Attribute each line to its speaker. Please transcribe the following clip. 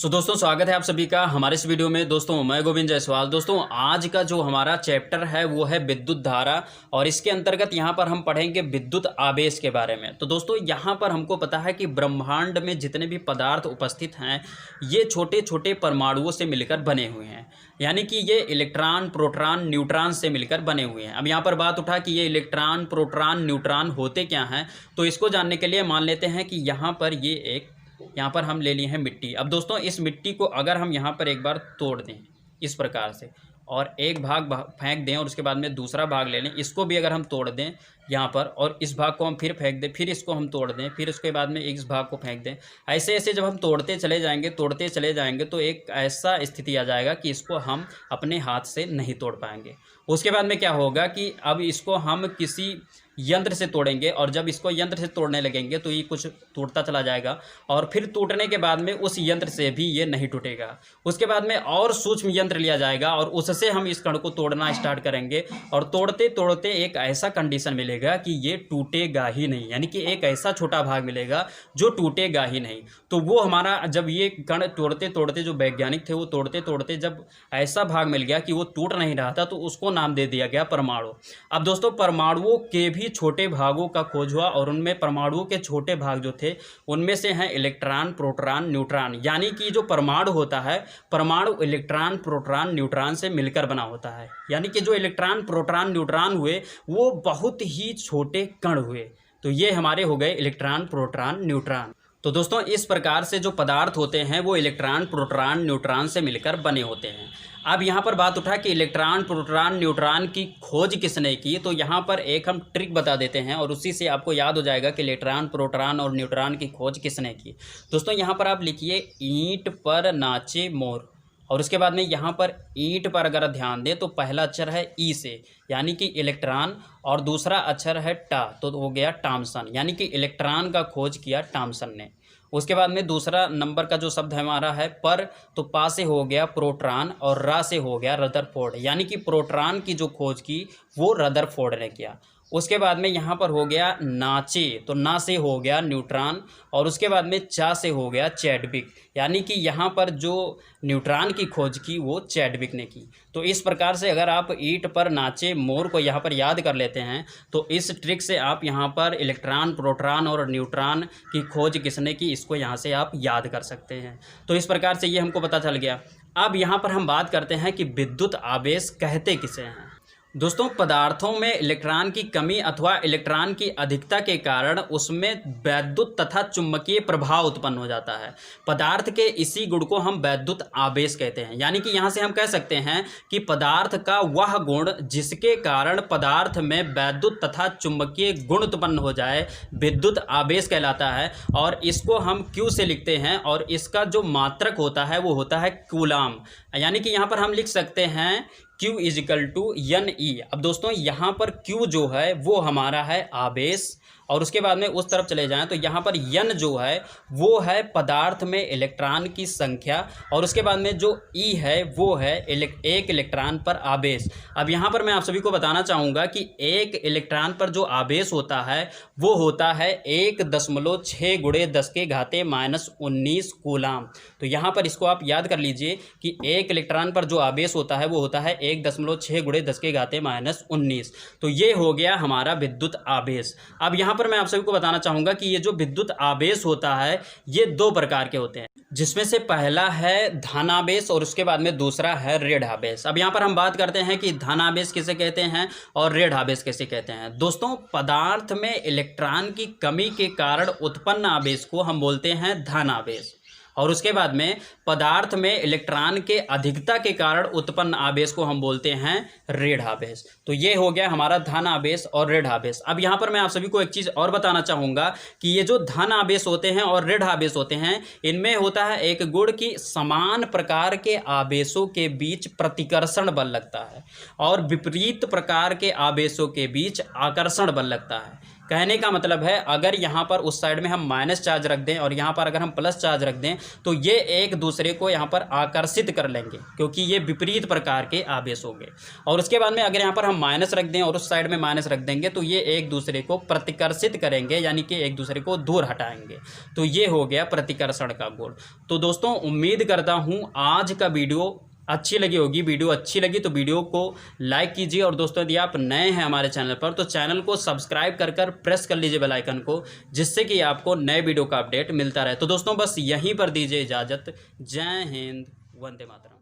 Speaker 1: दोस्तों स्वागत है आप सभी का हमारे इस वीडियो में। दोस्तों मैं गोविंद जायसवाल। दोस्तों आज का जो हमारा चैप्टर है वो है विद्युत धारा और इसके अंतर्गत यहाँ पर हम पढ़ेंगे विद्युत आवेश के बारे में। तो दोस्तों यहाँ पर हमको पता है कि ब्रह्मांड में जितने भी पदार्थ उपस्थित हैं ये छोटे छोटे परमाणुओं से मिलकर बने हुए हैं, यानी कि ये इलेक्ट्रॉन प्रोटॉन न्यूट्रॉन से मिलकर बने हुए हैं। अब यहाँ पर बात उठा कि ये इलेक्ट्रॉन प्रोटॉन न्यूट्रॉन होते क्या हैं, तो इसको जानने के लिए मान लेते हैं कि यहाँ पर ये यहाँ पर हम ले लिए हैं मिट्टी। अब दोस्तों इस मिट्टी को अगर हम यहाँ पर एक बार तोड़ दें इस प्रकार से और एक भाग फेंक दें और उसके बाद में दूसरा भाग ले लें, इसको भी अगर हम तोड़ दें यहाँ पर और इस भाग को हम फिर फेंक दें, फिर इसको हम तोड़ दें, फिर उसके बाद में इस भाग को फेंक दें, ऐसे ऐसे जब हम तोड़ते चले जाएंगे तो एक ऐसा स्थिति आ जाएगा कि इसको हम अपने हाथ से नहीं तोड़ पाएंगे। उसके बाद में क्या होगा कि अब इसको हम किसी यंत्र से तोड़ेंगे और जब इसको यंत्र से तोड़ने लगेंगे तो ये कुछ टूटता चला जाएगा और फिर टूटने के बाद में उस यंत्र से भी ये नहीं टूटेगा। उसके बाद में और सूक्ष्म यंत्र लिया जाएगा और उससे हम इस कण को तोड़ना स्टार्ट करेंगे और तोड़ते तोड़ते एक ऐसा कंडीशन मिलेगा कि ये टूटेगा ही नहीं, यानी कि एक ऐसा छोटा भाग मिलेगा जो टूटेगा ही नहीं। तो वो हमारा जब ये कण तोड़ते तोड़ते जो वैज्ञानिक थे वो तोड़ते तोड़ते जब ऐसा भाग मिल गया कि वो टूट नहीं रहा था तो उसको नाम दे दिया गया परमाणु। अब दोस्तों परमाणुओं के भी छोटे भागों का खोज हुआ और उनमें परमाणुओं के छोटे भाग जो थे उनमें से हैं इलेक्ट्रॉन प्रोटॉन न्यूट्रॉन, यानी कि जो परमाणु होता है परमाणु इलेक्ट्रॉन प्रोटॉन न्यूट्रॉन से मिलकर बना होता है, यानी कि जो इलेक्ट्रॉन प्रोटॉन न्यूट्रॉन हुए वो बहुत ही छोटे कण हुए। तो ये हमारे हो गए इलेक्ट्रॉन प्रोटॉन न्यूट्रॉन। तो दोस्तों इस प्रकार से जो पदार्थ होते हैं वो इलेक्ट्रॉन प्रोटॉन न्यूट्रॉन से मिलकर बने होते हैं। अब यहाँ पर बात उठा कि इलेक्ट्रॉन प्रोटॉन न्यूट्रॉन की खोज किसने की, तो यहाँ पर एक हम ट्रिक बता देते हैं और उसी से आपको याद हो जाएगा कि इलेक्ट्रॉन प्रोटॉन और न्यूट्रॉन की खोज किसने की। दोस्तों यहाँ पर आप लिखिए ईंट पर नाचे मोर और उसके बाद में यहाँ पर ईंट पर अगर ध्यान दें तो पहला अक्षर है ई से यानी कि इलेक्ट्रॉन और दूसरा अक्षर है टा तो हो गया टॉमसन, यानी कि इलेक्ट्रॉन का खोज किया टॉमसन ने। उसके बाद में दूसरा नंबर का जो शब्द हमारा है पर, तो पा से हो गया प्रोटॉन और रा से हो गया रदरफोर्ड, यानी कि प्रोटॉन की जो खोज की वो रदरफोर्ड ने किया। उसके बाद में यहाँ पर हो गया नाचे तो ना से हो गया न्यूट्रॉन और उसके बाद में चा से हो गया चैडविक, यानी कि यहाँ पर जो न्यूट्रॉन की खोज की वो चैडविक ने की। तो इस प्रकार से अगर आप ईंट पर नाचे मोर को यहाँ पर याद कर लेते हैं तो इस ट्रिक से आप यहाँ पर इलेक्ट्रॉन प्रोटॉन और न्यूट्रॉन की खोज किसने की इसको यहाँ से आप याद कर सकते हैं। तो इस प्रकार से ये हमको पता चल गया। अब यहाँ पर हम बात करते हैं कि विद्युत आवेश कहते किसे हैं। दोस्तों पदार्थों में इलेक्ट्रॉन की कमी अथवा इलेक्ट्रॉन की अधिकता के कारण उसमें वैद्युत तथा चुंबकीय प्रभाव उत्पन्न हो जाता है। पदार्थ के इसी गुण को हम वैद्युत आवेश कहते हैं, यानी कि यहाँ से हम कह सकते हैं कि पदार्थ का वह गुण जिसके कारण पदार्थ में वैद्युत तथा चुंबकीय गुण उत्पन्न हो जाए विद्युत आवेश कहलाता है। और इसको हम क्यू से लिखते हैं और इसका जो मात्रक होता है वो होता है कूलाम, यानी कि यहाँ पर हम लिख सकते हैं Q equal to N E. अब दोस्तों यहाँ पर Q जो है वो हमारा है आवेश और उसके बाद में उस तरफ चले जाएं तो यहाँ पर n जो है वो है पदार्थ में इलेक्ट्रॉन की संख्या और उसके बाद में जो E है वो है एक इलेक्ट्रॉन पर आवेश। अब यहाँ पर मैं आप सभी को बताना चाहूँगा कि एक इलेक्ट्रॉन पर जो आवेश होता है वो होता है 1.6 गुणे 10 के घाते -19 कूलाम। तो यहाँ पर इसको आप याद कर लीजिए कि एक इलेक्ट्रॉन पर जो आवेश होता है वो होता है 1.6 गुणे 10 के घाते -19। तो ये हो गया हमारा विद्युत आवेश। अब यहाँ पर मैं आप सभी को बताना चाहूँगा कि ये जो विद्युत आवेश होता है ये दो प्रकार के होते हैं, जिसमें से पहला है धनावेश और उसके बाद में दूसरा है ऋण आवेश। अब यहाँ पर हम बात करते हैं कि धनावेश किसे कहते हैं और ऋण आवेश किसे कहते हैं। दोस्तों पदार्थ में इलेक्ट्रॉन की कमी के कारण उत्पन्न आवेश को हम बोलते हैं धनावेश और उसके बाद में पदार्थ में इलेक्ट्रॉन के अधिकता के कारण उत्पन्न आवेश को हम बोलते हैं ऋण आवेश। तो ये हो गया हमारा धन आवेश और ऋण आवेश। अब यहाँ पर मैं आप सभी को एक चीज़ और बताना चाहूँगा कि ये जो धन आवेश होते हैं और ऋण आवेश होते हैं इनमें होता है एक गुण कि समान प्रकार के आवेशों के बीच प्रतिकर्षण बल लगता है और विपरीत प्रकार के आवेशों के बीच आकर्षण बल लगता है। कहने का मतलब है अगर यहाँ पर उस साइड में हम माइनस चार्ज रख दें और यहाँ पर अगर हम प्लस चार्ज रख दें तो ये एक दूसरे को यहाँ पर आकर्षित कर लेंगे, क्योंकि ये विपरीत प्रकार के आवेश होंगे। और उसके बाद में अगर यहाँ पर हम माइनस रख दें और उस साइड में माइनस रख देंगे तो ये एक दूसरे को प्रतिकर्षित करेंगे, यानी कि एक दूसरे को दूर हटाएंगे। तो ये हो गया प्रतिकर्षण का गुण। तो दोस्तों उम्मीद करता हूँ आज का वीडियो अच्छी लगी होगी। वीडियो अच्छी लगी तो वीडियो को लाइक कीजिए, और दोस्तों यदि आप नए हैं हमारे चैनल पर तो चैनल को सब्सक्राइब कर प्रेस कर लीजिए बेल आइकन को, जिससे कि आपको नए वीडियो का अपडेट मिलता रहे। तो दोस्तों बस यहीं पर दीजिए इजाज़त। जय हिंद, वंदे मातरम।